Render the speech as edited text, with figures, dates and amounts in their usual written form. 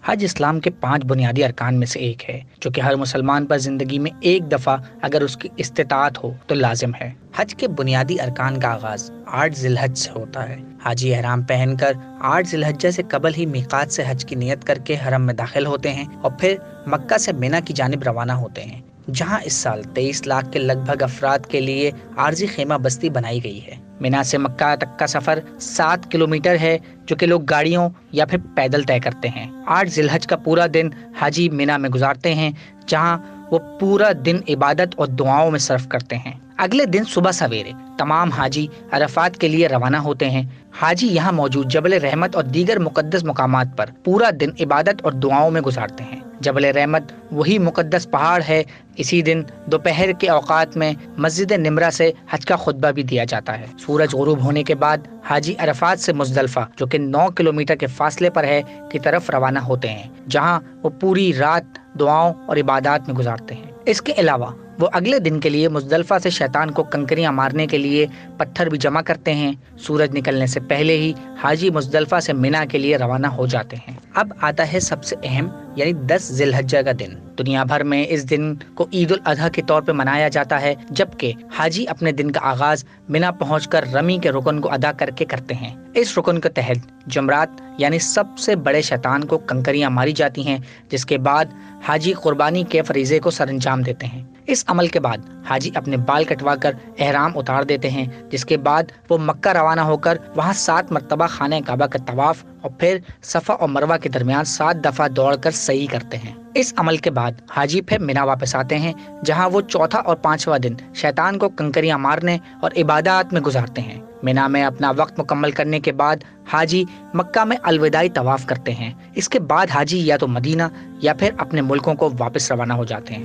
حج اسلام کے 5 بنیادی ارکان میں سے ایک ہے جو کہ ہر مسلمان پر زندگی میں ایک دفعہ اگر اس کی استطاعت ہو تو لازم ہے۔ حج کے بنیادی ارکان کا آغاز 8 ذی الحجہ سے ہوتا ہے۔ حاجی احرام پہن کر 8 ذی الحجہ سے قبل ہی میقات سے حج کی نیت کر کے حرم میں داخل ہوتے ہیں اور پھر مکہ سے مینا کی جانب روانہ ہوتے ہیں، جہاں اس سال 23 لاکھ کے لگ بھگ افراد کے لیے عارضی خیمہ بستی بنائی گئی ہے۔ مینا سے مکہ تک کا سفر 7 کلومیٹر ہے جو کہ لوگ گاڑیوں یا پھر پیدل طے کرتے ہیں۔ 8 ذی الحجہ کا پورا دن حاجی مینا میں گزارتے ہیں، جہاں وہ پورا دن عبادت اور دعاؤں میں صرف کرتے ہیں۔ اگلے دن صبح سویرے تمام حاجی عرفات کے لیے روانہ ہوتے ہیں۔ حاجی یہاں موجود جبل رحمت اور دیگر مقدس مقامات پر پورا دن عبادت اور دعاؤں میں گزارتے ہیں۔ جبل رحمت وہی مقدس پہاڑ ہے۔ اسی دن دوپہر کے اوقات میں مسجد نمرہ سے حج کا خطبہ بھی دیا جاتا ہے۔ سورج غروب ہونے کے بعد حاجی عرفات سے مزدلفہ جو کہ 9 کلومیٹر کے فاصلے پر ہے کی طرف روانہ ہوتے ہیں، جہاں وہ پوری رات دعاؤں اور عبادات میں گزارتے ہیں۔ اس کے علاوہ وہ اگلے دن کے لیے مزدلفہ سے شیطان کو کنکریاں مارنے کے لیے پتھر بھی جمع کرتے ہیں۔ سورج نکلنے سے پہلے ہی حاجی مزدلفہ سے مینا کے لیے روانہ ہو جاتے ہیں۔ اب آتا ہے سب سے اہم یعنی 10 ذی الحجہ کا دن۔ دنیا بھر میں اس دن کو عید الاضحیٰ کے طور پہ منایا جاتا ہے، جبکہ حاجی اپنے دن کا آغاز مینا پہنچ کر رمی کے رکن کو ادا کر کے کرتے ہیں۔ اس رکن کے تحت جمرات یعنی سب سے بڑے شیطان کو کنکریاں ماری جاتی ہیں، جس کے بعد حاجی قربانی کے فریضے کو سر انجام دیتے ہیں۔ اس عمل کے بعد حاجی اپنے بال کٹوا کر احرام اتار دیتے ہیں، جس کے بعد وہ مکہ روانہ ہو کر وہاں 7 مرتبہ خانہ کعبہ کا طواف اور پھر صفا اور مروہ کے درمیان 7 دفعہ دوڑ کر سعی کرتے ہیں۔ اس عمل کے بعد حاجی پھر مینا واپس آتے ہیں، جہاں وہ چوتھا اور 5واں دن شیطان کو کنکریاں مارنے اور عبادات میں گزارتے ہیں۔ مینا میں اپنا وقت مکمل کرنے کے بعد حاجی مکہ میں الوداعی طواف کرتے ہیں۔ اس کے بعد حاجی یا تو مدینہ یا پھر اپنے ملکوں کو واپس روانہ ہو جاتے ہیں۔